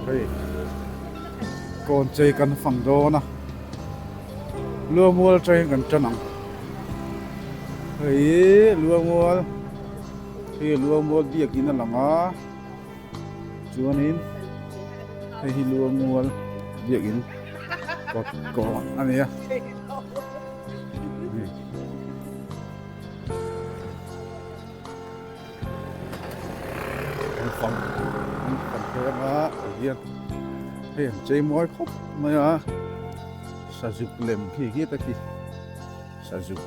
hey con chơi căn phòng đô na lúa mua chơi gần chân nặng hey lúa mua việc gì nó làm á chúa nín hey lúa mua việc gì có anh ấy phòng thế mà hiền hiền chơi mối khóc mà sử dụng lem khi kia ta khi sử dụng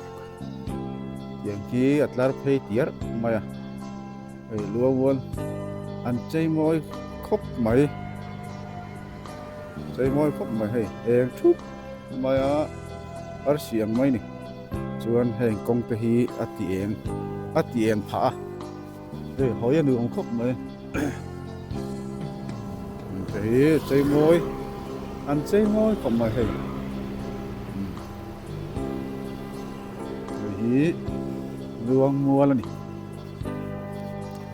yang kia atlar phê tiệt mà lúa buồn ăn chơi mối khóc mày chơi mối khóc mày hay em chút mà ở xiang mày nè chuan hẹn công ty hi atien phá hỏi anh đường khóc mày thế chơi môi ăn chơi môi không mà hình thế luang mua là nè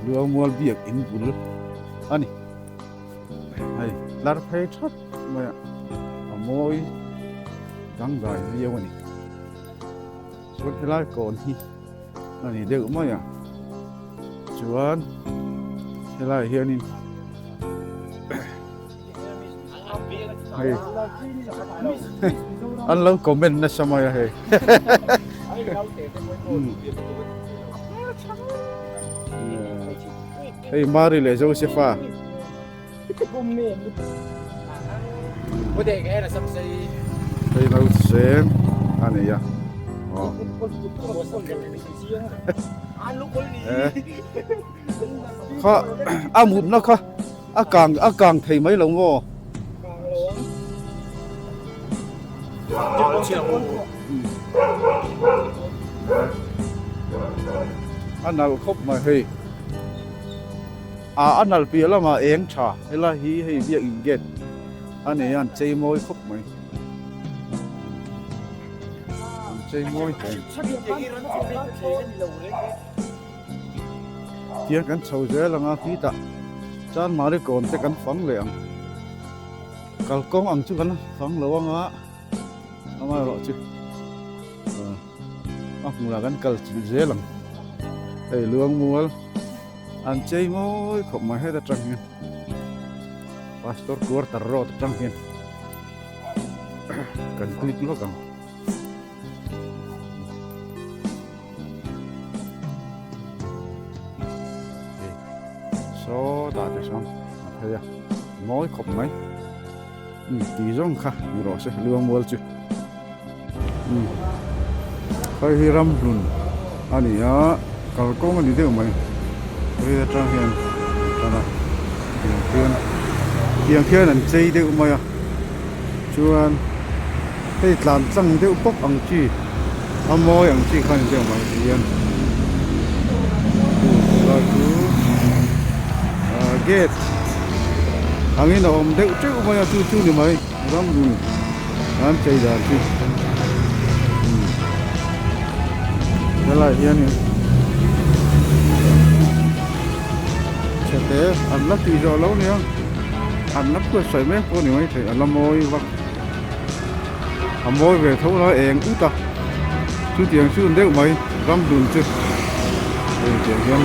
luang mua việc in bul anh nè hay lát phải chót mà môi đắng dài nhiều nè suốt cái lá còn thì anh nè được mà à chuan cái lá hiền nè hay anh lâu comment na sama ya hay hey mari le Josefa hey nấu sen anh này ya khó một nó khó càng thấy mấy lồng ngô anh nào khóc mà hay anh nào bia là mà eng trà hay là hi hay việc ghét anh ấy ăn chơi môi khóc mày chơi môi tiếc cái sầu dễ là ngã phí ta chan mà đi còn cái phẳng liền kalau kong ang chu kan phẳng lawang á ama ro chu mula kan kal dễ lắm hey luang mual an chơi môi không mà hết trăng hen pastor kuar tarro trăng hen kan klik lo kan so ta để xong thấy à môi không mấy tí rong kha rồi sẽ luang mual chu kai hiram run ani ya kal kong ani deu mai kai tra hian tana hian khian an chei deu mai a chuan hei tlan chang deu pok ang chi amoi ang chi khan deu mai hian la ku gate angin om deu chu mai chu ni mai ram run an chei da chi là hiền nhỉ, sẽ thế ăn lắc thì giờ lâu nữa, ăn lắc cứ sấy mấy cô này thì ăn làm môi vắt, ăn môi về thấu nói em út ta, chú tiền chú đeo mấy ram đun chứ, tiền hiền,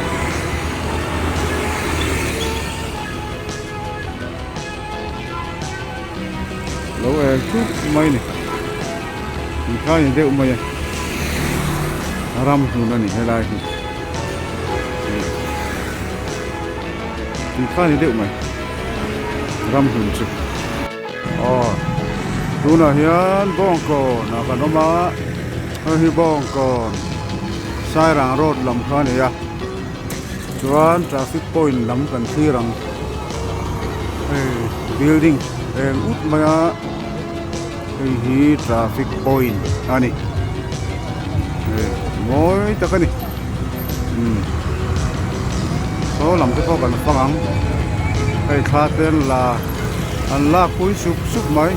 lâu em chút mấy này, thì khai đeo mấy ram nuna ni helai hi khá ni deu mai ram hun chu nuna hian bong ko na kanoma hi bong ko sai rang road lam kha ni ya chuan traffic point lam kan thi rang building ut maya hi traffic point ani mối ta cái này số làm cái có cần phăng ắng cái tha tên là anh la cuối sụp sụp mấy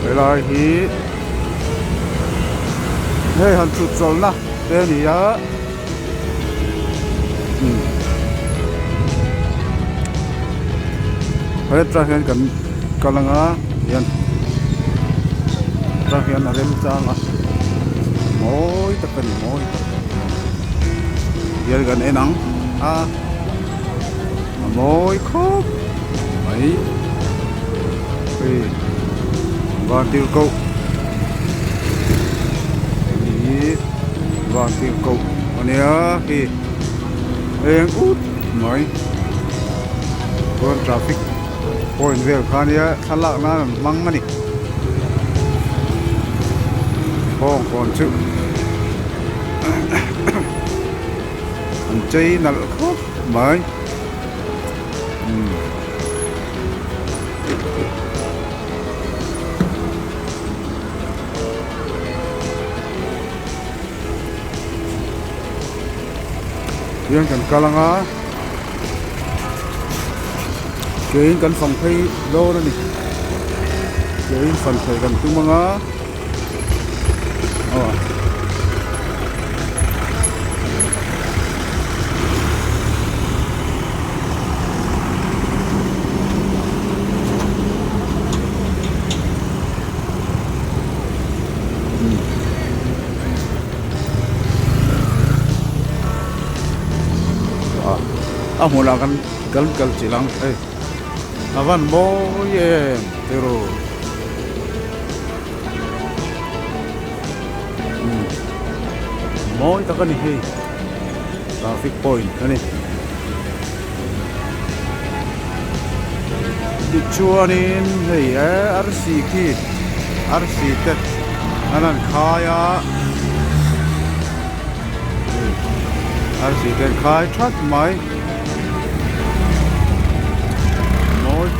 cái là hi hey han sụp rồi na tên gì á Hết ra hiện cần cần là ngã hiện ra hiện là rem trang à mỗi tất cả mỗi hiện gần ấy nắng à mỗi khóc mấy thì và tiêu cầu đi và tiêu cầu còn nhớ thì em út mấy con traffic point về khania khalak na mang mani bong còn chữ anh chơi nal khóc mấy yang kan kalanga cái kan phòng thay lô đó nè cái phần thay kan tung mga mula kan kal cilang avan boye pero moi ta kan hi traffic point ani dichuanin hei RC ki RC tet anan khaya RC tet khai chat mai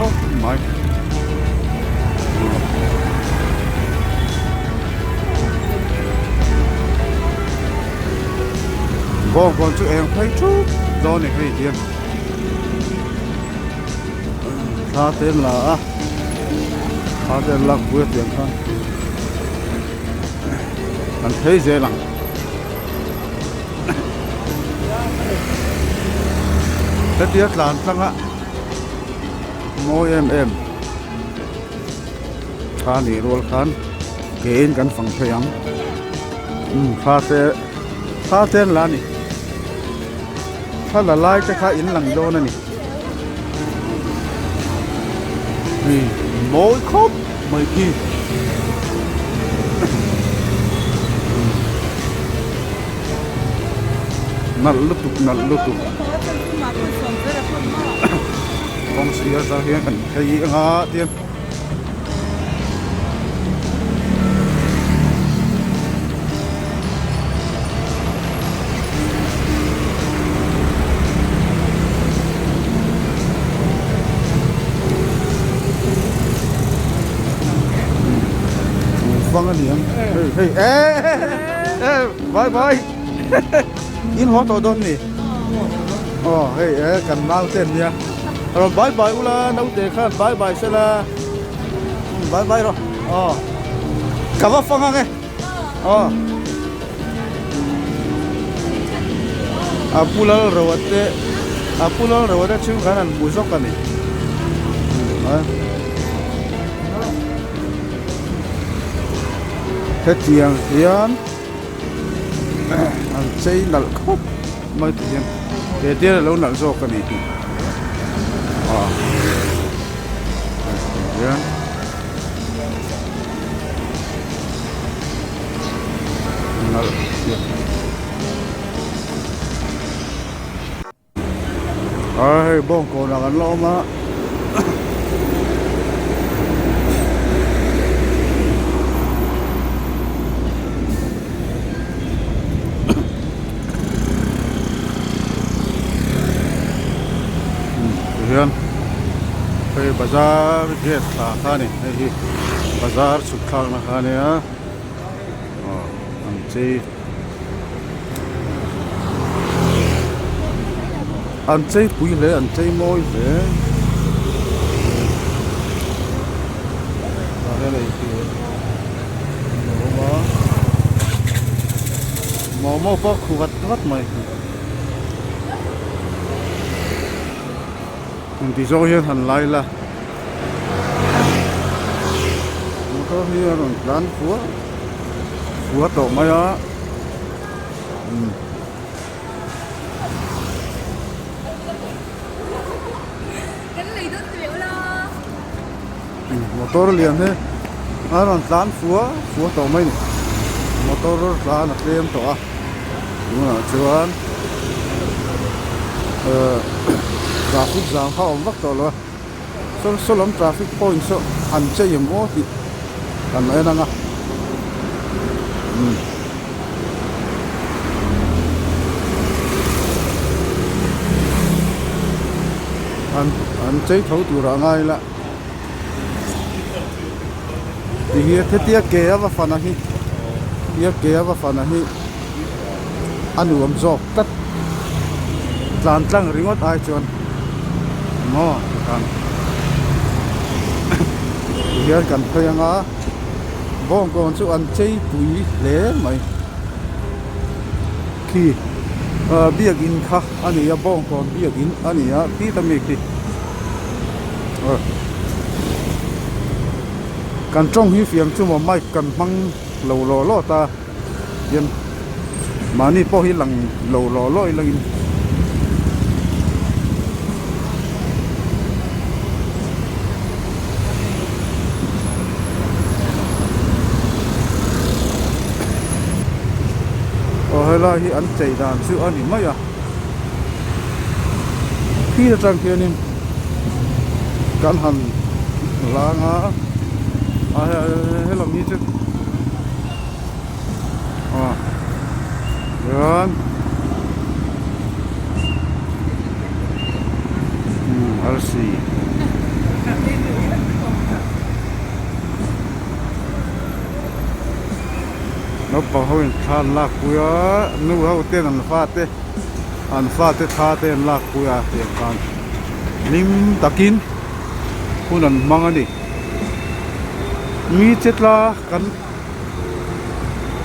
khóc mày vô con chữ em thấy chút do này hay tiền tha tên là quyết tiền thôi anh thấy dễ lắm tất nhiên là tăng ạ mỗi em khá nỉ ruột khán kénกันฝั่งพยังkhá tên là nỉ khá là lai cho khá in lằng đô này nỉ mỗi khóc mấy kỳ nal lúc tục con xía ra hiện cảnh thấy ngã tiên vâng anh điểm bye in hóa tổ đôn nè cần mang tiền nha rồi bye ula nấu tiền khác bye sẽ là bye rồi cảm ơn phong nghe pulau rawat chứ kanan busok kan nih hết tiền tiền anh chơi nal khóc mấy tiền để tiền là lâu nal rồi kan nih ya nal ai bông cổ là gắn lo mà hiền cái bazar ghét khá này cái bazar sụt khang là khá này á anh chơi anh chơi bùi lệ anh chơi môi lệ đây này thì mò phát khu vật mày thì do hiện hành lại là motor here on plan phua tổ máy á motor liền thế on plan phua tổ máy motor ra là thêm tổ à đúng là chưa traffic jam hao vak to lo so lam traffic point so an che yem o ti kan ai na nga an che thau tu ra ngai la ti hi the tia ke va fa na hi tia ke va fa na hi anu am zo tat tlan tlang ringot ai chon mo kan hian kan phayanga bong kon chu an chei pui le mai khi biak in kha ani ya bong kon biak in ani ya ti ta me khi kan trong hi fiam chu ma mai kan mang lo lo ta yen mani po hi lang lo lang in là hi ăn chạy đàn sự ăn thì mấy à khi là trang kia nên cắn hẳn là ngã hay làm gì chứ được RC nó bảo hồi than lạc quya nu hậu tiền ăn phát te tha tiền lạc quya tiền can lim takin punan mangani mi chetla kan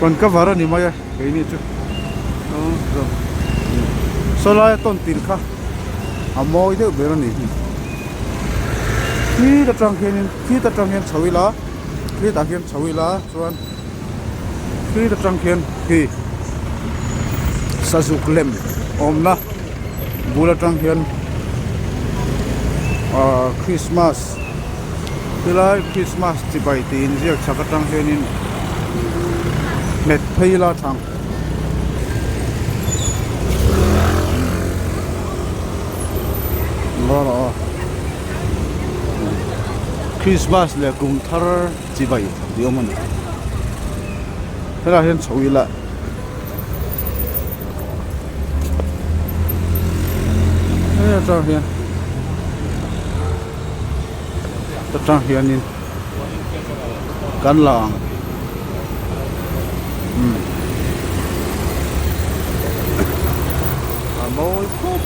kon ka vara ni maya cái ni chu solai ton tin kha amoi de bera ni khi ta trang hian chawila khi ta hian chawila chuan khi ta trang hian khi sazuk lem omna bula trang hian Christmas tilai Christmas ti bai tin ziak chaka trang hian in met phaila thang lo Christmas le kum thar chi bai diomon hela hian chawila hela trang hian in kan lang amoi khop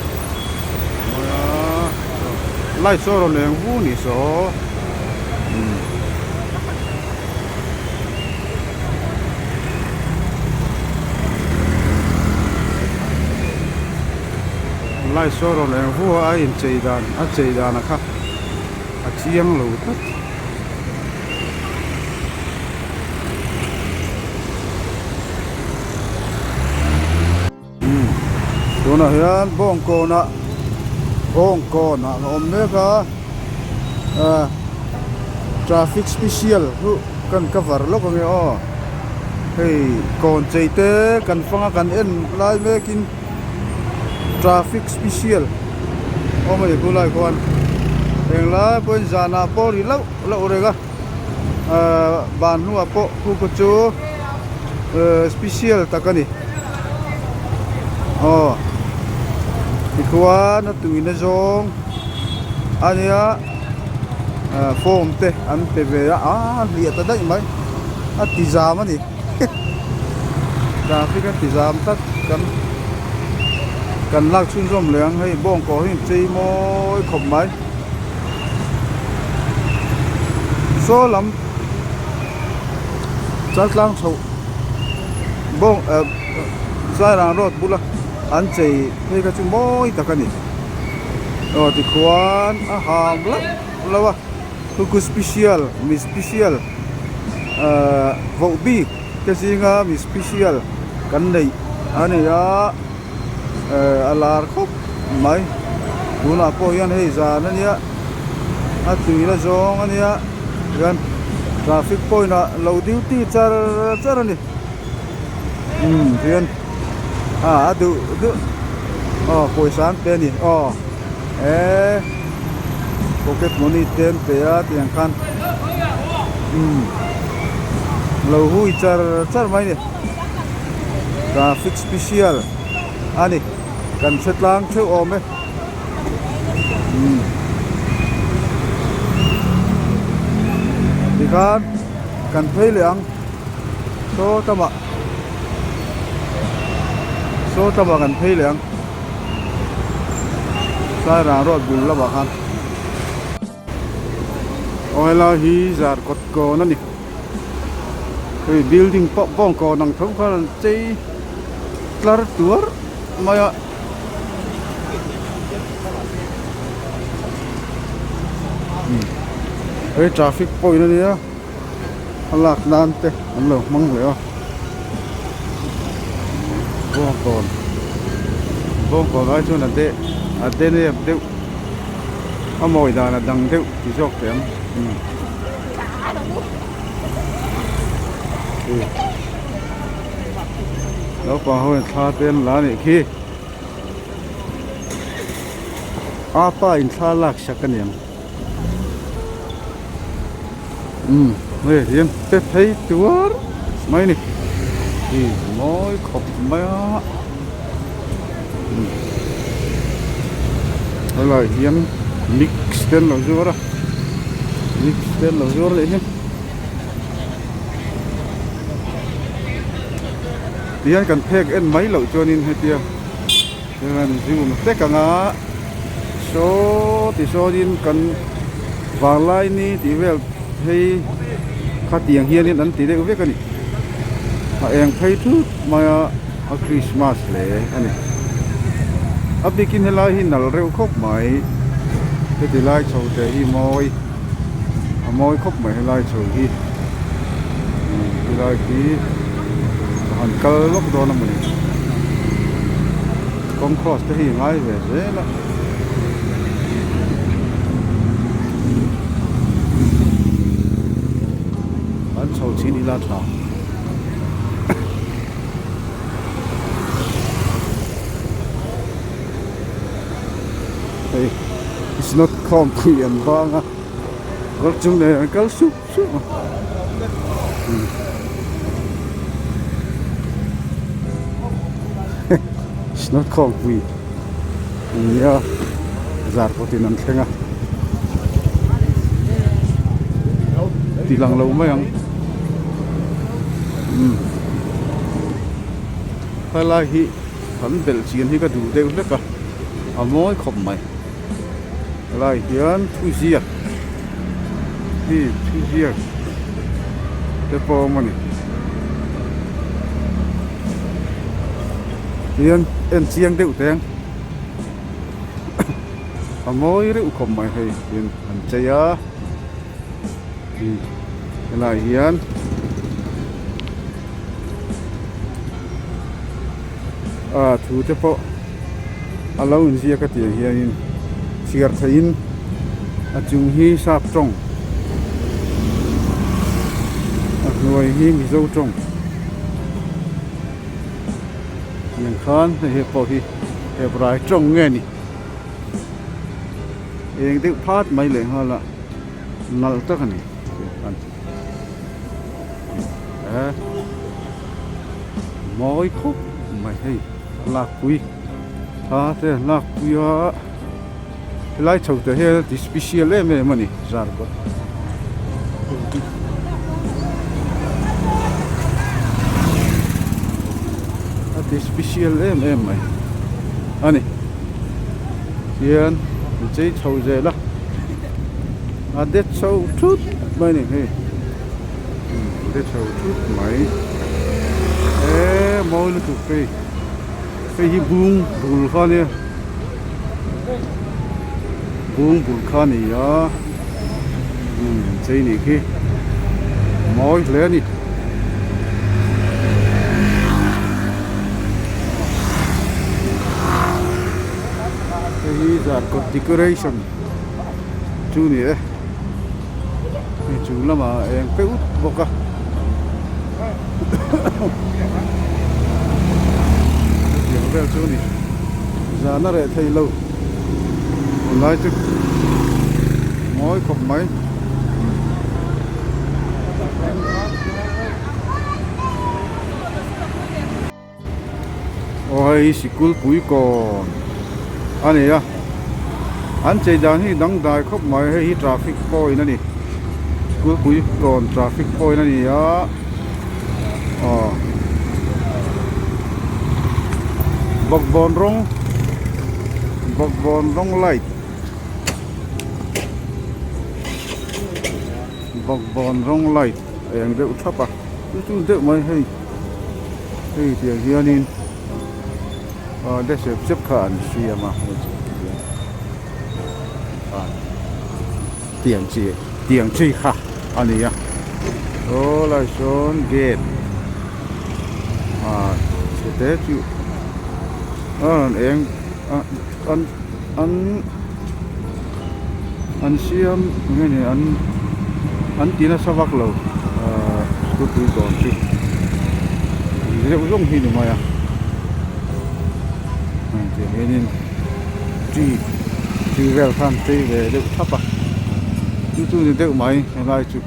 lai so ro leng vu ni so lai so ro leng vu a in chei dan a kha a chiang lo tat tuna hian bong ko na om meka traffic special hu kan cover lo ko nge o hei kon cheite kan fanga kan en lai mekin traffic special o mai ko lai kon eng la point jana po ri lo rega ban hu apo ku ko chu special takani ikuan na tuwi na zong ania form te an pe ve liat ta dai mai a tizam ani traffic an tizam tat kan lak chun rom leng hei bong ko hin chei moi khop mai so lam chat lang chho bong sai rang road bula an chei hei ka chu moi takani thì khoan ham lắm lâu à special mi special vậu bi cái gì nga mi special cái này anh ấy alar khóc mấy bữa nào có yên hay ra nữa nhá tùy là gió anh nhá gần traffic point là lâu duty char char này thiên du hồi sáng bên này pocket money ten pe tiền kan lâu hui char char mấy này traffic special anh ấy cần set lang theo ôm ấy thì cần thấy lượng số tama cần thấy lượng sai ra rồi bùn là bảo ôi là hi giả cột cò nó nè cái building bong cò nằng thống khăn chơi clar tour mà cái traffic point này á lạc nan te anh lâu măng vậy bong còn ai cho nên thế thế này đều mồi đà là đằng đều chỉ cho kém đó còn hồi tha tên lá này khi apa in tha lạc sắc cái niệm này hiện tết thấy tuốt mấy này thì mỗi khóc mấy đây là hiện mix tên là gì đó mix tên là gì đấy nhé thì anh cần phê cái mấy lẩu cho nên hay tiêm cho nên dù một tết cả ngã số thì số nên cần vàng lai ni thì về hay khát tiền hiền nên anh tí đấy biết cái này mà em thấy thứ mà Christmas lễ anh này ấp đi kinh lai hi nal rêu khóc mày cái thì lai chầu để hi môi khóc mày lai chầu hi lai khi hàn cơ lúc đó là mình con cross cái hi ngay về dễ lắm anh chầu chín đi la chảo it's not compliant bang gol chung này cái súp it's not complete yeah zar có tin ăn khenga thì lăng lâu mấy anh phải là hi hắn bel chiên hi cái đủ đều biết cả mỗi không mày lại hiện thui ziak hi thui ziak cái po mà này hiện en chiang đều tiếng mỗi rượu không mày hay hiện anh chơi á thì lại hiện thu cái po lâu anh ziak cái tiếng hiện siar thain chung hi sap trong nuôi hi mi zo trong yang khan he po hi he brai trong nghe ni engtiu phat mai le ha la nal ta kan ni moi khúc mai hay lạc quý tha thế lạc quý á lại chầu tới hết thì special em mà nè ra rồi thì special em mày anh này hiện chơi chầu dễ lắm để chầu chút mày này để chầu chút mày mồi nó tụt cái hi bung bùn con nè bung bul khan ni ya chơi ni khi mỏi lẽ ni cái giờ có decoration chú ni đấy chú là mà em phải út bọc à tiếng bèo chú ni giờ nó lại thay lâu lại chứ mỏi không mấy ôi school cuối còn anh này à anh chạy ra thì đăng đài khóc mấy hay traffic point này school cuối còn traffic point này á bọc bon rong light bọc bon rong light yang đeo thấp à itu đeo mấy hay thì hiện nhiên để xếp khẩn suy mà tiếng chi ha anh ấy à đó là son gate sẽ thế chứ em anh xem cái này anh tí nó sao vác lâu tôi còn chứ thì cũng giống như mà thì nên chỉ về tham tây về được thấp à chú thì được mấy lại chú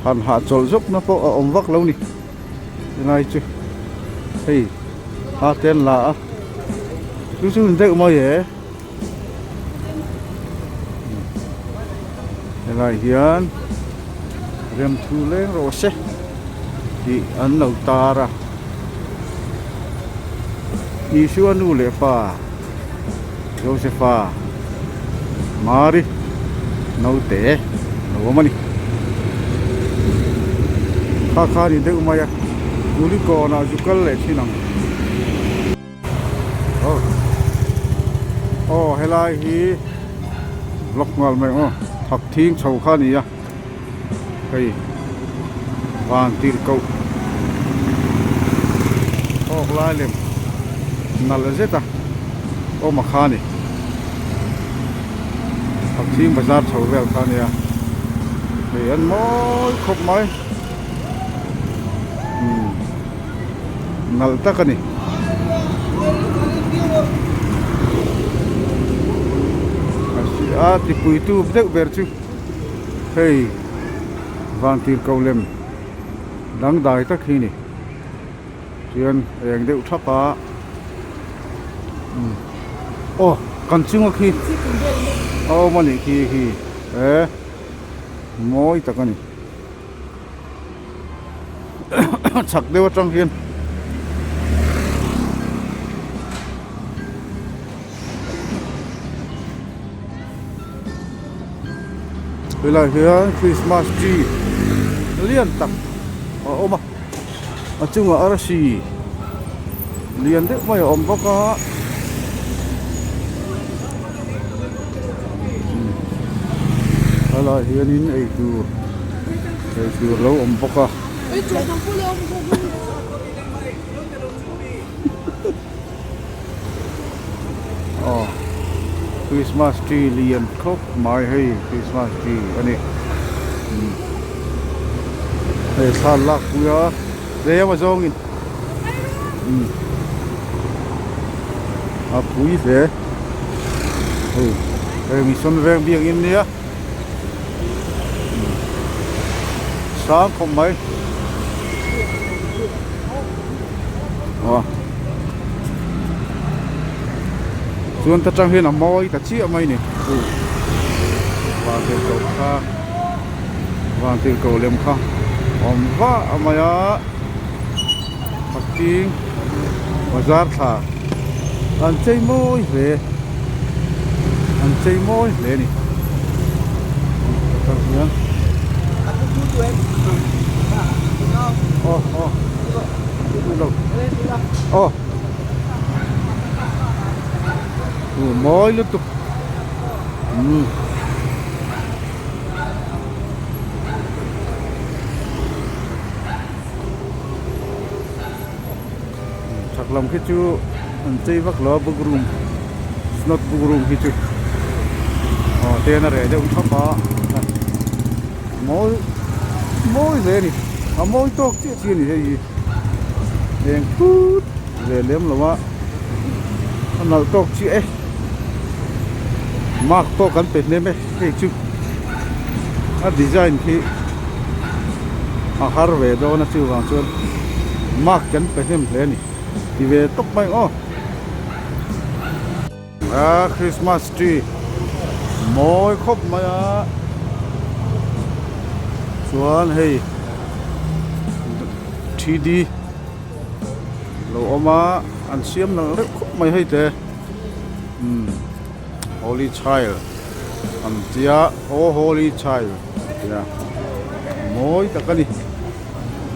hàn hạ trộn giúp nó có ông vác lâu nè lại chú hey hạ tên là chú thì được mấy vậy lại hiền rem thu lên rồi sẽ thì ăn nấu ta ra đi xuống nu lệ pha rồi sẽ pha mari nấu té nấu mà đi khá đi được mà ya núi cò nào chụp cái lệ thế nào hay là hi lọc ngal mày học thiên sầu khá đi ya cái vàng tiền câu lại lên nãy là gì ta mà khá này học thiên bazar sầu về khá này à để ăn mối khóc mấy nãy ta cái này thì bùi tu biết về chứ hey vàng tiền câu lem đáng đại tất khi này chuyện em đều thắp á còn chưa khi mà này khi mỗi tất cả này chắc đều trong hiên bây giờ here Christmas tree liên tập mà chung ở Arashi liên đấy mà có có là hiện in ấy tu lâu có Christmas tree liền khóc mai hay Christmas tree anh ấy để san lạc cũng để mà dong in bụi thế mình xuân vàng biển in nhé sáng không mấy xuân ta trang hiện là môi ta chia mấy này vàng tiền cầu liềm kha vả mà ya học tiếng bazar thà ăn chơi môi về này Ồ, mới liên tục. Chắc lòng cái chú anh chơi vác lò bốc rum, not bốc rum cái chú. Tên là để ông thắp mỗi về đi, mỗi tốt chứ gì gì, đèn cút về liếm là quá, nó tốt chứ ấy, mặc tốt cắnเป็ดเนี่ยไหมcái chú, design khi, har về đó nó chưa vào chưa, mặc cắnเป็ดเนี่ยเลยนี่, thì về tốt bay Christmas tree, mỗi khúc mà chuan hei TD lo oma an siam na khop mai hei te Holy Child am tia Holy Child ya moi takani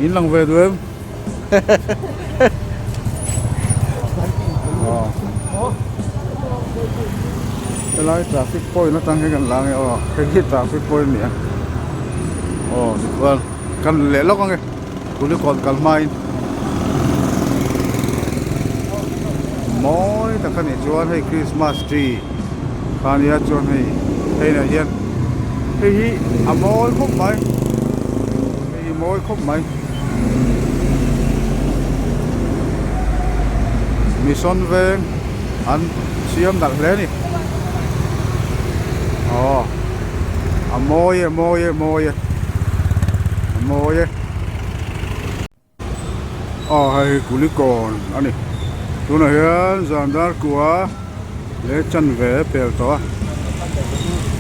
in lang ve du em cái lái traffic point nó tăng cái gần làng này cái traffic point này thì vâng cần lẽ lóc nghe tôi đi còn cần mai mỗi ta cần để chọn hay Christmas tree còn nhớ chọn hay là hiền hay mỗi khúc mấy mỗi khúc mấy mission về ăn xiêm đặt lên đi môi hay cú li còn anh này tôi nói hiện giờ đã của lễ chân về bèo to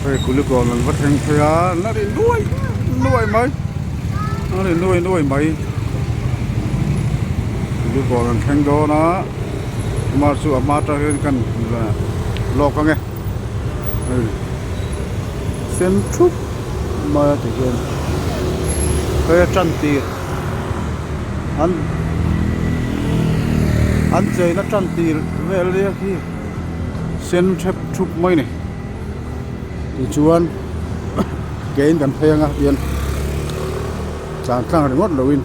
hay cú li còn là vật hình thề nó đi nuôi mấy nó đi nuôi mấy cú li còn là thành đó nó mà sự mà ta hiện cần là lo cái nghe xem chút mà thì hiện cái chân tiền anh chơi nó chân tiền về đây khi xem chép chút mấy này thì chuan cái cần thay ngã tiền chẳng thằng để mất lỗi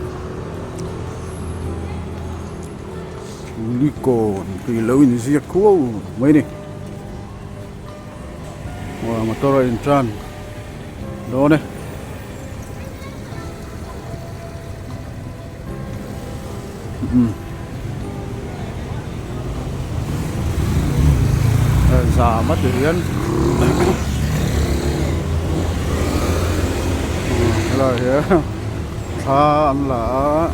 đi còn thì lỗi gì khô mấy này mà tôi rồi tràn đó này giả mất tự nhiên là thế tha ăn là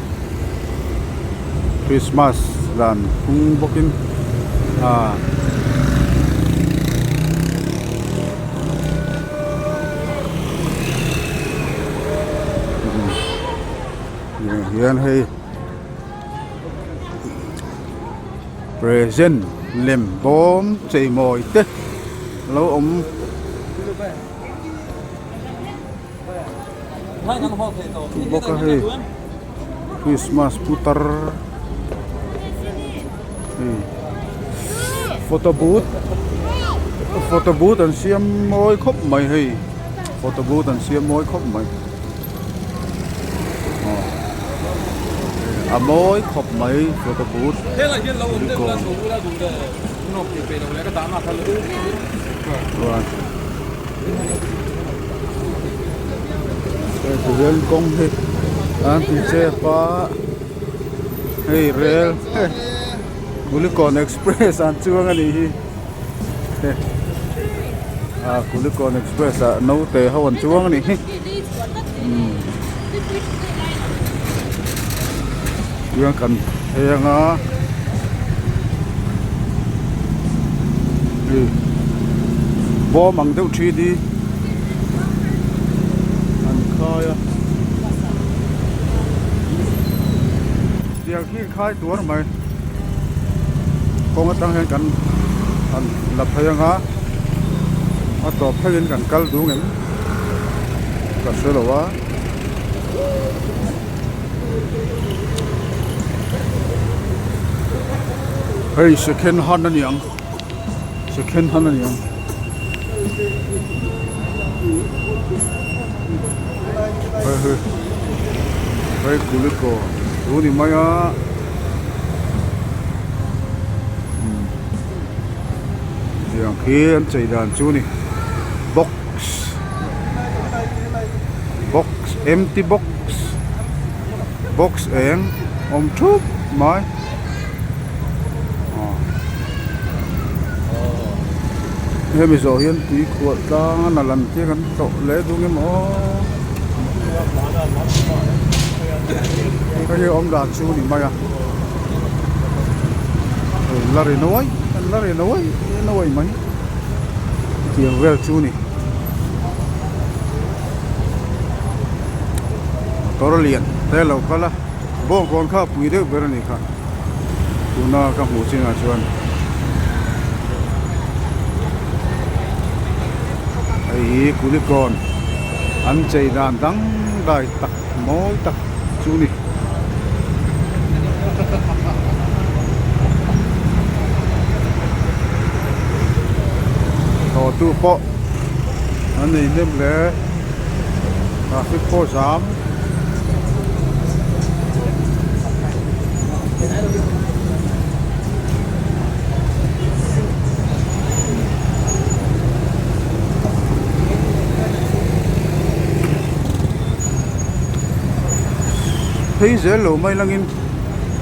Christmas dan kung bokin hiện hay present lem bom chạy mồi tết lâu ông bốc hay Christmas putar photo booth anh xem môi khóc mày hay photo booth anh xem môi khóc mày mỗi khóc mấy photo booth thế là hiện lâu ổn định là số là dùng để nộp tiền về đầu lấy cái tám mặt thật rồi thực hiện công thì anh thì xe phá hey rail Kulikon Express anh chưa nghe đi Kulikon Express nấu tề hao anh chưa nghe đi yang kan yang bo mang deu thi đi ăn khai điều khi khai tuổi mày con tăng hơn kan ăn lập hay nga ở top hay kan kal đúng không cả số là เฮ้ย second hand นั่นยัง second hand นั่นยังเฮ้ยเฮ้ยกูเลยก็รู้นี่ไหมอ่ะอย่างเขียนใจด่านจูนี่ box empty box เองทุบไหมเฮ้ยไม่สอเห็นตีขวดตาหน้าลันเที่ยกันโตเละดูงี้มั้งก็ยังด่านจูนี่ไหมอ่ะลาเรนอยไหมเกี่ยวเวลจูนี่ตัวเรียนแต่เราก็ละบอกก่อนข้าปุ๋ยเด็กเบอร์นี่ค่ะคุณน้ากับหูสิงห์ชวนไอ้กุลิกรอันใจด่านดังได้ตักมอยตักจูนี่ต่อตู้โปะอันนี้เริ่มเลยฟิกโปสามthấy dễ lộ mày lăng in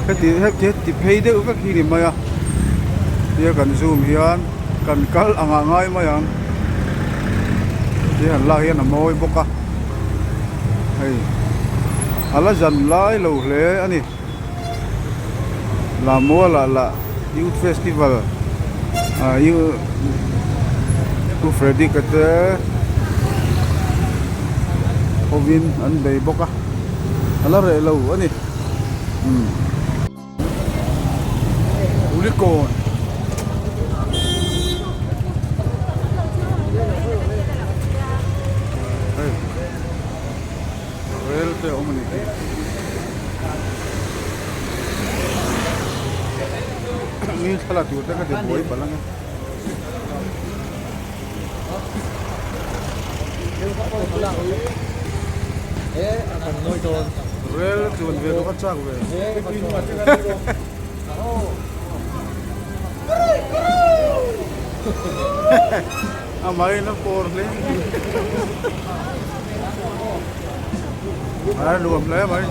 cái tí hết chết thì thấy được các khi điểm mày à dia cần zoom hian cần cắt ngay mày à dia hẳn la hian là môi bốc à hay ala dần lại lâu lẽ anh là mua là youth festival you Freddy kata Ovin an bay bốc à ala re lâu anh Ulikon Well te omni ni salah tu tak ada boy balang akan noi ton Well tu ve tu kacak ve amai na porle luam le mai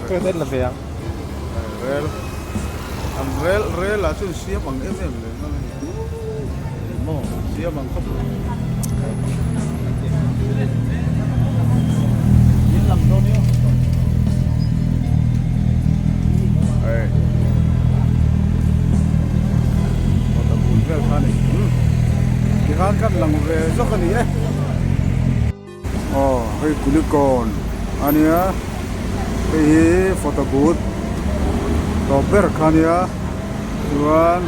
cái tết là về rel là chuyện xía bằng em le mo xía bằng không làm đâu nhá về pha này cái khán cắt lòng về rất là nhiều hay cú con anh nhá cái photo booth topper khán nhá tuan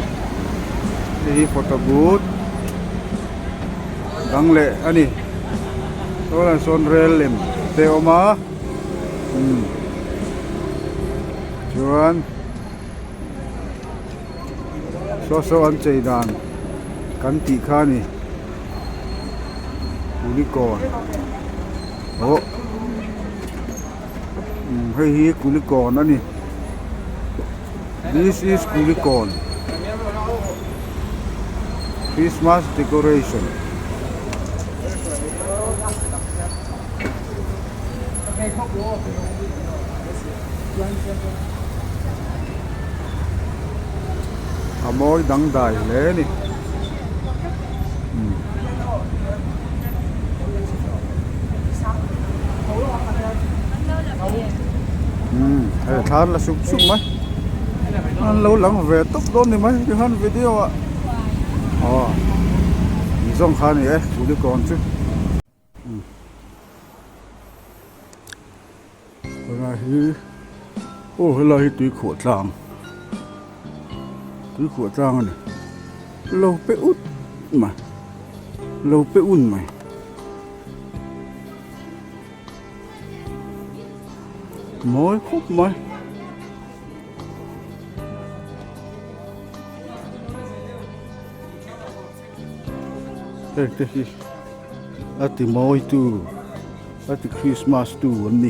cái photo booth đăng lệ anh đó là son rail lem teo ma tuan so an chei dan kan ti kha ni unicorn hey hi unicorn ani this is unicorn Christmas decoration môi đắng đài lẽ nè than là sụp mấy anh lâu lắm về tốc độ này mấy cái hắn video ạ dòng khan này ấy cũng được còn chứ là hi là hi túi khổ trang túi khổ trang này lâu pe út mà lâu pe un mày mỗi khúc mấy đây đây ati mỗi tu ati Christmas tu anh đi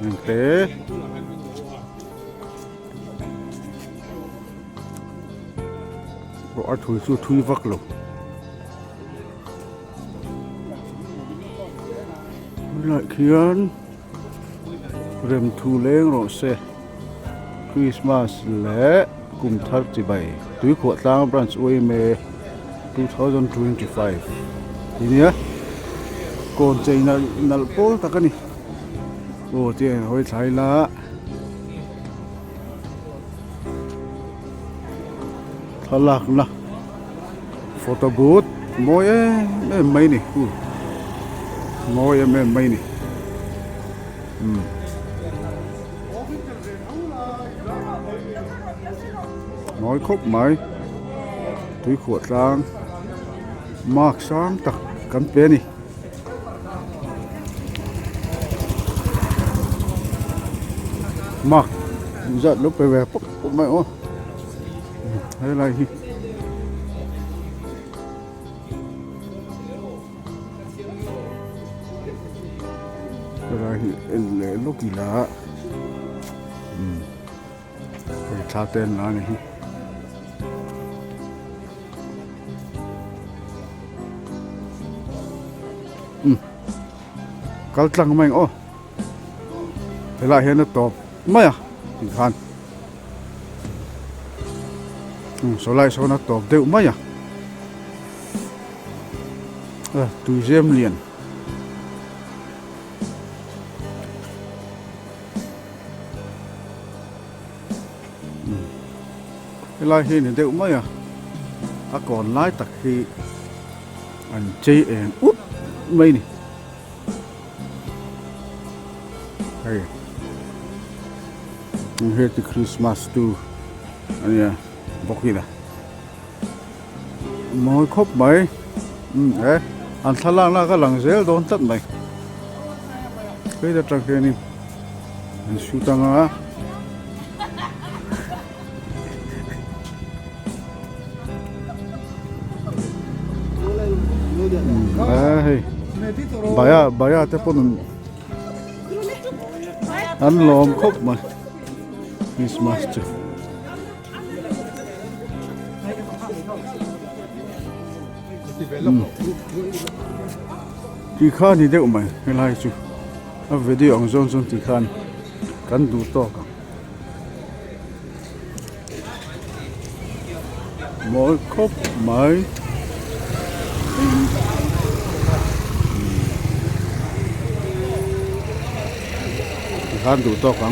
anh thế rồi thui su thui vắc lộc lại khiến rem thu lên rồi xe Christmas lễ cùng thắt chỉ bảy túi của tang branch oi me 2025 ini ya kon chơi nal pol ta kani o che hoi thai la thalak na photo booth moi me mai ni moi me mai ni nói khúc mai túi của tang mark sang tak kan pe ni mark giật lúc về pop mai ô hay là gì là lễ lúc kỳ lạ cái cha tên là này cái trăng mình ô thế lại hiện nó top mấy à thì khan số lại số nó top đều mấy à tụi gem liền thế lại hiện đều mấy à còn lại tất khi anh chơi em út mấy này hey here to Christmas too anh ya bọc gì nè mỗi khóc mấy đấy anh thà lang cái lăng dễ đón tết này cái đó trang cái này anh sưu tăng á hey baya te pun anh lom khóc mà Christmas chứ thì khan thì đều mày hay là chứ à video ông Johnson thì khan cắn đủ to cả mỗi khóc mấy khan đủ to cả